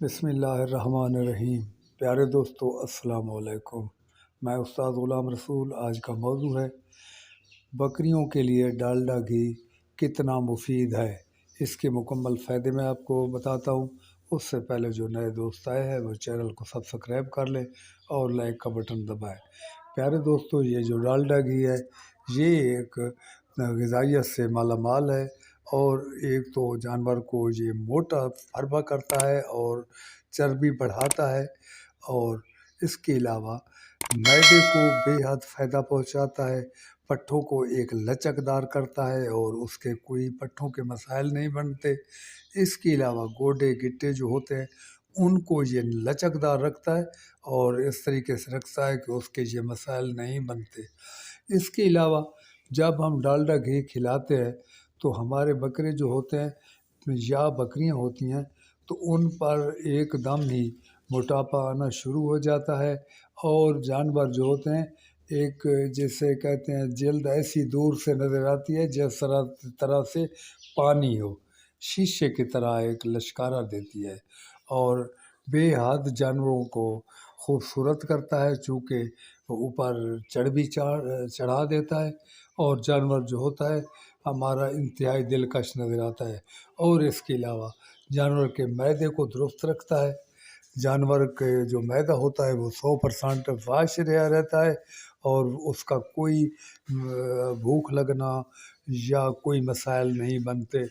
بسم اللہ الرحمن الرحیم۔ پیارے دوستو السلام علیکم۔ میں استاد غلام رسول۔ آج کا موضوع ہے بکریوں کے لیے ڈالڈا گھی کتنا مفید ہے۔ اس کے مکمل فائدے میں آپ کو بتاتا ہوں۔ اس سے پہلے جو نئے دوست آئے ہیں وہ چینل کو سبسکرائب کر لیں اور لائک کا بٹن دبائیں۔ پیارے دوستو، یہ جو ڈالڈا گھی ہے یہ ایک غذائیت سے مالا مال ہے، اور ایک تو جانور کو یہ موٹا فربا کرتا ہے اور چربی بڑھاتا ہے، اور اس کے علاوہ معدے کو بے حد فائدہ پہنچاتا ہے، پٹھوں کو ایک لچک دار کرتا ہے اور اس کے کوئی پٹھوں کے مسائل نہیں بنتے۔ اس کے علاوہ گوڈے گٹے جو ہوتے ہیں ان کو یہ لچک دار رکھتا ہے اور اس طریقے سے رکھتا ہے کہ اس کے یہ مسائل نہیں بنتے۔ اس کے علاوہ جب ہم ڈالڈا گھی کھلاتے ہیں تو ہمارے بکرے جو ہوتے ہیں یا بکریاں ہوتی ہیں تو ان پر ایک دم ہی موٹاپا آنا شروع ہو جاتا ہے، اور جانور جو ہوتے ہیں ایک جیسے کہتے ہیں جلد ایسی دور سے نظر آتی ہے جس طرح سے پانی ہو، شیشے کی طرح ایک لشکارہ دیتی ہے، اور بے حد جانوروں کو خوبصورت کرتا ہے، چونکہ اوپر چربی چڑھا دیتا ہے، اور جانور جو ہوتا ہے ہمارا انتہائی دلکش نظر آتا ہے۔ اور اس کے علاوہ جانور کے معدے کو درست رکھتا ہے۔ جانور کے جو معدہ ہوتا ہے وہ 100% واش رہتا ہے، اور اس کا کوئی بھوک لگنا یا کوئی مسائل نہیں بنتے،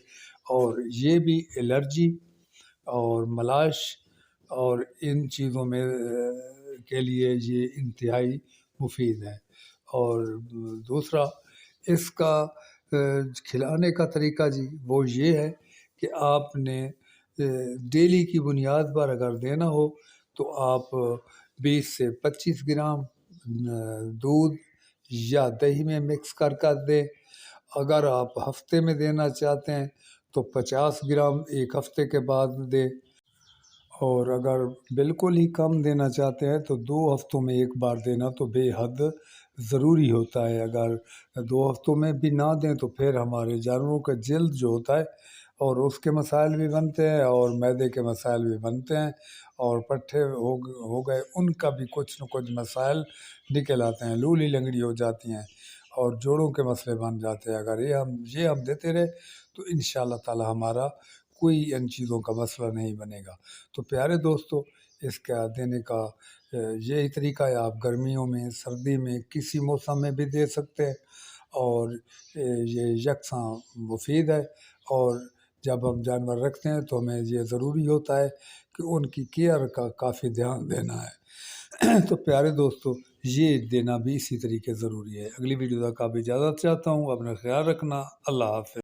اور یہ بھی الرجی اور ملاش اور ان چیزوں میں کے لیے یہ انتہائی مفید ہے۔ اور دوسرا اس کا کھلانے کا طریقہ وہ یہ ہے کہ آپ نے ڈیلی کی بنیاد پر اگر دینا ہو تو آپ 20 سے 25 گرام دودھ یا دہی میں مکس کر دیں۔ اگر آپ ہفتے میں دینا چاہتے ہیں تو 50 گرام ایک ہفتے کے بعد دیں، اور اگر بالکل ہی کم دینا چاہتے ہیں تو 2 ہفتوں میں ایک بار دینا تو بے حد ضروری ہوتا ہے۔ اگر 2 ہفتوں میں بھی نہ دیں تو پھر ہمارے جانوروں کا جلد جو ہوتا ہے اور اس کے مسائل بھی بنتے ہیں، اور معدے کے مسائل بھی بنتے ہیں، اور پٹھے ہو گئے ان کا بھی کچھ نہ کچھ مسائل نکل آتے ہیں، لولی لنگڑی ہو جاتی ہیں اور جوڑوں کے مسئلے بن جاتے ہیں۔ اگر یہ ہم دیتے رہے تو انشاءاللہ تعالی ہمارا کوئی ان چیزوں کا مسئلہ نہیں بنے گا۔ تو پیارے دوستو، اس کا دینے کا یہی طریقہ ہے۔ آپ گرمیوں میں، سردی میں، کسی موسم میں بھی دے سکتے ہیں، اور یہ یکساں مفید ہے۔ اور جب ہم جانور رکھتے ہیں تو ہمیں یہ ضروری ہوتا ہے کہ ان کی کیئر کا کافی دھیان دینا ہے۔ تو پیارے دوستو، یہ دینا بھی اسی طریقے ضروری ہے۔ اگلی ویڈیو تک آپ اجازت چاہتا ہوں۔ اپنا خیال رکھنا۔ اللہ حافظ۔